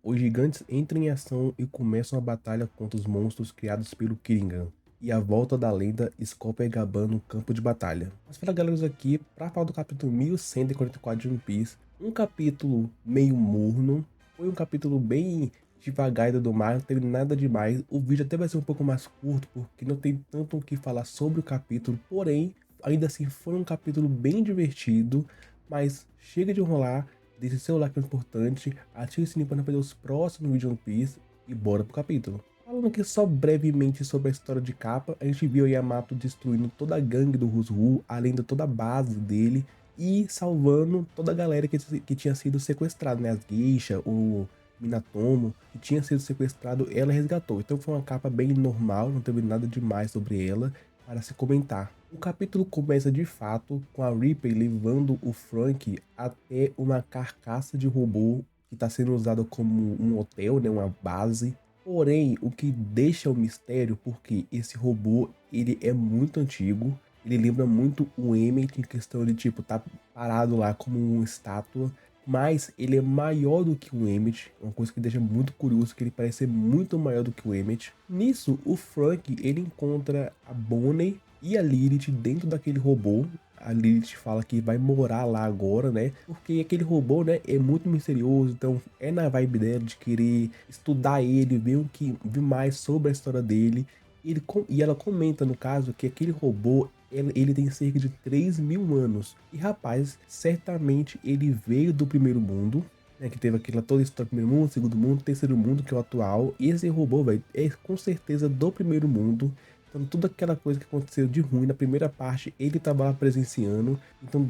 os gigantes entram em ação e começam a batalha contra os monstros criados pelo Kringan e a volta da lenda Scorpion e Gaban no campo de batalha. Mas fala galera aqui para falar do capítulo 1144 de One Piece, um capítulo meio morno, foi um capítulo bem devagar e tudo mais, não teve nada demais. O vídeo até vai ser um pouco mais curto porque não tem tanto o que falar sobre o capítulo, porém, ainda assim foi um capítulo bem divertido, mas chega de enrolar. Deixe seu like importante, ative o sininho para não perder os próximos vídeos de One Piece e bora pro capítulo. Falando aqui só brevemente sobre a história de capa, a gente viu o Yamato destruindo toda a gangue do Rouzrou, além de toda a base dele, e salvando toda a galera que tinha sido sequestrada, né? As geisha, o Minatomo, que tinha sido sequestrado, ela resgatou. Então foi uma capa bem normal, não teve nada demais sobre ela para se comentar. O capítulo começa de fato com a Ripley levando o Frank até uma carcaça de robô que está sendo usada como um hotel, né, uma base. Porém, o que deixa o mistério, porque esse robô ele é muito antigo, ele lembra muito o Emmet em questão de tipo tá parado lá como uma estátua, mas ele é maior do que o Emmet, uma coisa que deixa muito curioso, que ele parece ser muito maior do que o Emmet. Nisso, o Frank ele encontra a Bonnie e a Lilith dentro daquele robô. A Lilith fala que vai morar lá agora, né? Porque aquele robô, né, é muito misterioso, então é na vibe dela de querer estudar ele, ver mais sobre a história dele. E ela comenta, no caso, que aquele robô, ele tem cerca de 3.000 anos. E rapaz, certamente ele veio do primeiro mundo, né, que teve aquela toda a história do primeiro mundo, segundo mundo, terceiro mundo, que é o atual. E esse robô, velho, é com certeza do primeiro mundo. Então, toda aquela coisa que aconteceu de ruim na primeira parte, ele estava lá presenciando. Então,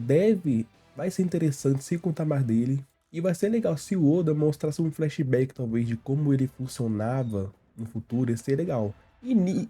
vai ser interessante se contar mais dele. E vai ser legal se o Oda mostrasse um flashback, talvez, de como ele funcionava no futuro. Ia ser legal.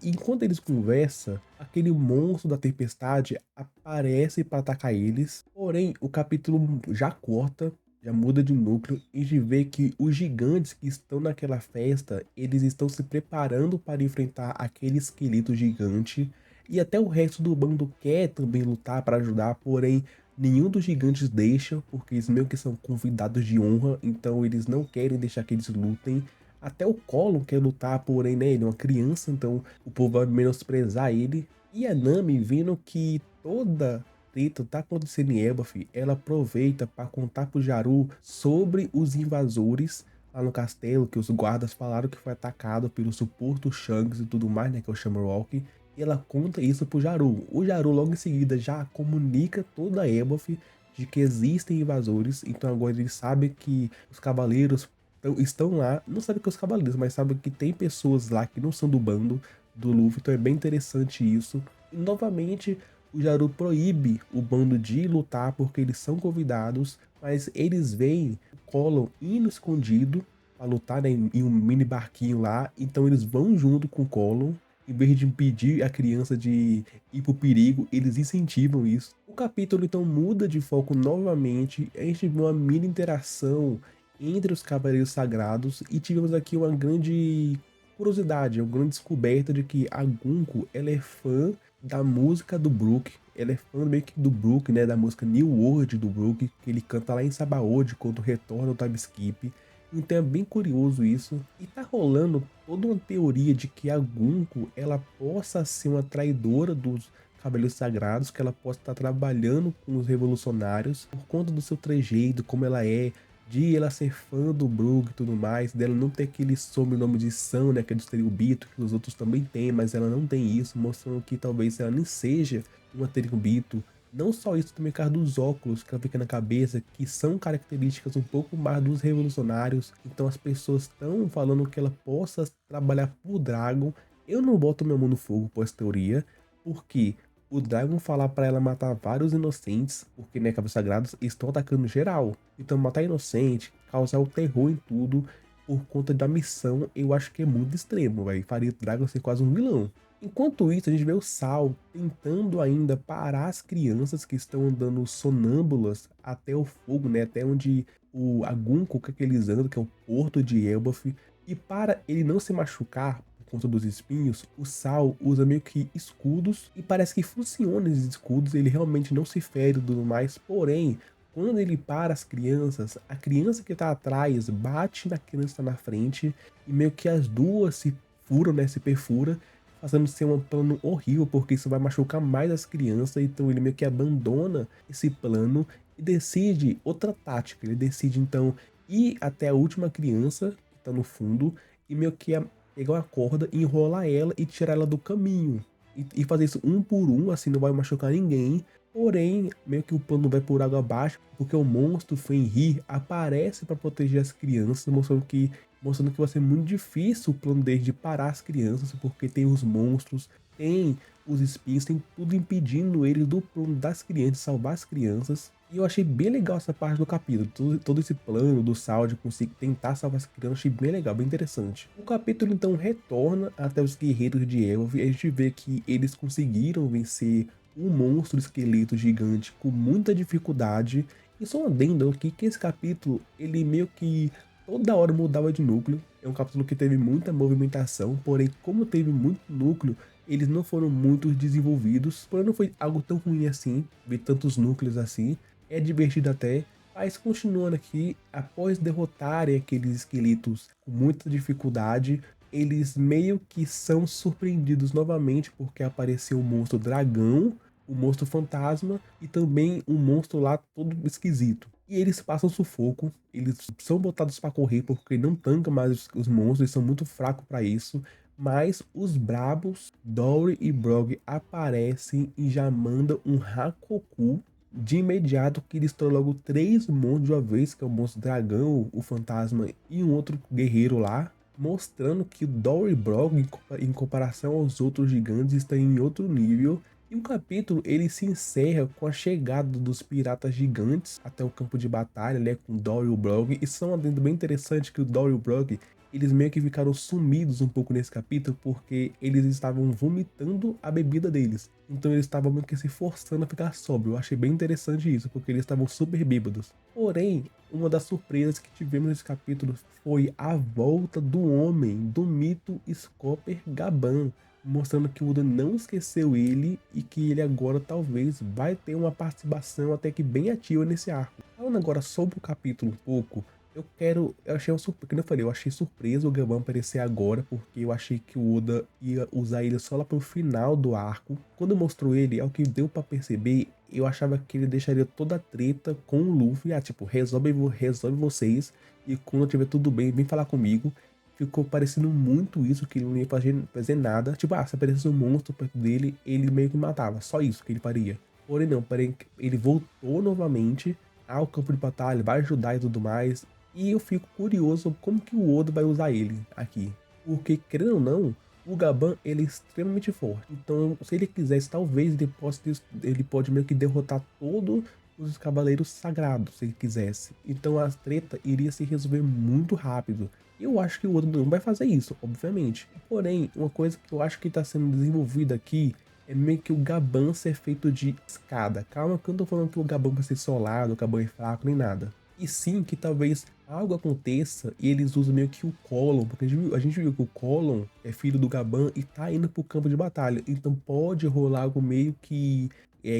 Enquanto eles conversam, aquele monstro da tempestade aparece para atacar eles. Porém, o capítulo já corta, já muda de núcleo e de ver que os gigantes que estão naquela festa, eles estão se preparando para enfrentar aquele esqueleto gigante. E até o resto do bando quer também lutar para ajudar, porém nenhum dos gigantes deixa, porque eles meio que são convidados de honra, então eles não querem deixar que eles lutem. Até o Colo quer lutar, porém, né, ele é uma criança, então o povo vai menosprezar ele. E a Nami, vendo que toda treta tá acontecendo em Elbaf, ela aproveita para contar pro Jaru sobre os invasores lá no castelo, que os guardas falaram que foi atacado pelo suposto Shanks e tudo mais, né, que é o Shamrock. E ela conta isso pro Jaru. O Jaru logo em seguida já comunica toda a Elbaf de que existem invasores, então agora ele sabe que os cavaleiros estão lá, não sabe que é os cavaleiros, mas sabe que tem pessoas lá que não são do bando do Luffy, então é bem interessante isso. E novamente o Jaru proíbe o bando de lutar porque eles são convidados, mas eles veem o Colon indo escondido para lutar, né, em um mini barquinho lá, então eles vão junto com o Colon. Em vez de impedir a criança de ir pro perigo, eles incentivam isso. O capítulo então muda de foco novamente, a gente vê uma mini interação entre os Cavaleiros Sagrados e tivemos aqui uma grande curiosidade, uma grande descoberta de que a Gunko, ela é fã da música do Brook, ela é fã meio que do Brook, né, da música New World do Brook, que ele canta lá em Sabaody quando retorna o time skip. Então é bem curioso isso. E tá rolando toda uma teoria de que a Gunko, ela possa ser uma traidora dos Cavaleiros Sagrados, que ela possa estar trabalhando com os revolucionários por conta do seu trejeito, como ela é, de ela ser fã do Brook e tudo mais, dela não ter aquele sobrenome de Sam, né, que é do Tenryubito, que os outros também têm, mas ela não tem isso, mostrando que talvez ela nem seja uma Tenryubito. Não só isso, também por causa dos óculos que ela fica na cabeça, que são características um pouco mais dos revolucionários. Então as pessoas estão falando que ela possa trabalhar por Dragon. Eu não boto minha mão no fogo por essa teoria, porque o Dragon falar pra ela matar vários inocentes, porque, né, Cabos Sagrados estão atacando geral. Então matar inocente, causar o terror em tudo, por conta da missão, eu acho que é muito extremo, velho. Faria o Dragon ser quase um vilão. Enquanto isso, a gente vê o Sal tentando ainda parar as crianças que estão andando sonâmbulas até o fogo, né? Até onde a Gunko, que eles andam, que é o porto de Elbaf. E para ele não se machucar por conta dos espinhos, o Sal usa meio que escudos e parece que funciona esses escudos. Ele realmente não se fere e tudo mais, porém quando ele para as crianças, a criança que tá atrás bate na criança que tá na frente e meio que as duas se furam, né, se perfura, fazendo ser um plano horrível, porque isso vai machucar mais as crianças, então ele meio que abandona esse plano e decide outra tática. Ele decide então ir até a última criança que tá no fundo e meio que pegar uma corda, enrolar ela e tirar ela do caminho. E fazer isso um por um, assim não vai machucar ninguém. Porém, meio que o plano vai por água abaixo, porque o monstro Fenrir aparece para proteger as crianças, mostrando que vai ser muito difícil o plano dele de parar as crianças, porque tem os monstros, tem os espinhos, tem tudo impedindo ele do plano das crianças, salvar as crianças. E eu achei bem legal essa parte do capítulo, todo esse plano do Sauron de conseguir tentar salvar as crianças, achei bem legal, bem interessante. O capítulo então retorna até os guerreiros de Elf, e a gente vê que eles conseguiram vencer um monstro esqueleto gigante com muita dificuldade. E só um adendo aqui que esse capítulo, ele meio que toda hora mudava de núcleo. É um capítulo que teve muita movimentação, porém, como teve muito núcleo, eles não foram muito desenvolvidos. Porém, não foi algo tão ruim assim, ver tantos núcleos assim. É divertido até. Mas continuando aqui, após derrotarem aqueles esqueletos com muita dificuldade, eles meio que são surpreendidos novamente porque apareceu o monstro dragão, o monstro fantasma e também um monstro lá todo esquisito. E eles passam sufoco, eles são botados para correr porque não tancam mais os monstros, eles são muito fracos para isso. Mas os brabos, Dory e Brog aparecem e já mandam um Hakoku de imediato, que destrói logo 3 monstros de uma vez, que é o monstro dragão, o fantasma e um outro guerreiro lá, mostrando que o Dory Brog, em comparação aos outros gigantes, está em outro nível. E o capítulo ele se encerra com a chegada dos piratas gigantes até o campo de batalha, né, com Dory e o Brog. E são um adendo bem interessante que o Dory e o Brog eles meio que ficaram sumidos um pouco nesse capítulo porque eles estavam vomitando a bebida deles. Então eles estavam meio que se forçando a ficar sóbrio. Eu achei bem interessante isso, porque eles estavam super bêbados. Porém, uma das surpresas que tivemos nesse capítulo foi a volta do homem, do mito Scopper Gaban, mostrando que o Oda não esqueceu ele e que ele agora talvez vai ter uma participação até que bem ativa nesse arco. Falando agora sobre o capítulo um pouco, eu achei uma surpresa, como eu falei, eu achei surpresa o Gaban aparecer agora, porque eu achei que o Oda ia usar ele só lá pro final do arco. Quando mostrou ele, ao que deu pra perceber, eu achava que ele deixaria toda a treta com o Luffy, tipo, resolve vocês, e quando tiver tudo bem, vem falar comigo. Ficou parecendo muito isso, que ele não ia fazer nada, tipo, se aparecesse um monstro perto dele, ele meio que matava, só isso que ele faria. Porém não, ele voltou novamente ao campo de batalha, vai ajudar e tudo mais. E eu fico curioso como que o Oda vai usar ele aqui. Porque, querendo ou não, o Gaban ele é extremamente forte. Então, se ele quisesse, talvez ele pode meio que derrotar todos os Cavaleiros Sagrados, se ele quisesse. Então a treta iria se resolver muito rápido. Eu acho que o Oda não vai fazer isso, obviamente. Porém, uma coisa que eu acho que está sendo desenvolvida aqui é meio que o Gaban ser feito de escada. Calma que eu não tô falando que o Gaban vai ser solado, o Gaban é fraco, nem nada. E sim que talvez algo aconteça e eles usam meio que o Colon, porque a gente viu que o Colon é filho do Gaban e tá indo pro campo de batalha. Então pode rolar algo meio que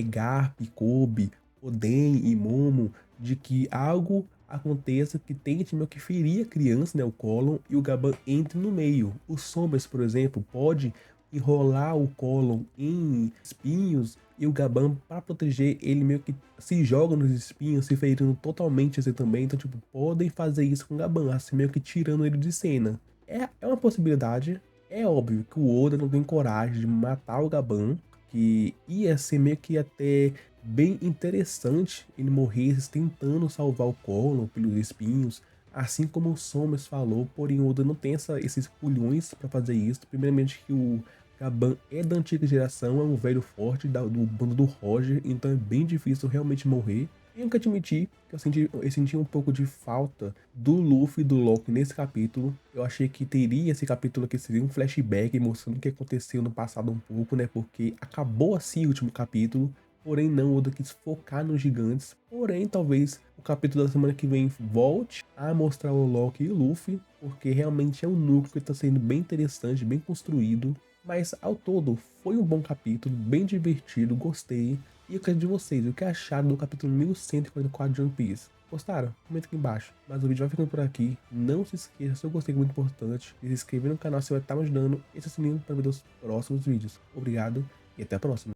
Garp, Kobe, Oden e Momo, de que algo aconteça que tente meio que ferir a criança, né, o Colon, e o Gaban entre no meio. O Sombras, por exemplo, pode enrolar o Colon em espinhos e o Gaban, para proteger ele, meio que se joga nos espinhos, se ferindo totalmente assim também. Então, tipo, podem fazer isso com o Gaban, assim, meio que tirando ele de cena. É uma possibilidade. É óbvio que o Oda não tem coragem de matar o Gaban, que ia ser meio que até bem interessante ele morresse tentando salvar o Colon pelos espinhos, assim como o Somers falou, porém o Oda não tem esses pulhões para fazer isso. Primeiramente que o Gaban é da antiga geração, é um velho forte do bando do Roger, então é bem difícil realmente morrer. Tenho que admitir que eu senti um pouco de falta do Luffy e do Loki nesse capítulo. Eu achei que teria esse capítulo aqui, seria um flashback mostrando o que aconteceu no passado um pouco, né? Porque acabou assim o último capítulo. Porém não, o Oda quis focar nos gigantes. Porém, talvez o capítulo da semana que vem volte a mostrar o Loki e o Luffy, porque realmente é um núcleo que está sendo bem interessante, bem construído. Mas ao todo, foi um bom capítulo, bem divertido, gostei. E eu quero de vocês, o que acharam do capítulo 1144 de One Piece? Gostaram? Comenta aqui embaixo. Mas o vídeo vai ficando por aqui. Não se esqueça, se eu gostei, muito importante, de se inscrever no canal, você vai estar me ajudando. E esse é o sininho para ver os próximos vídeos. Obrigado e até a próxima.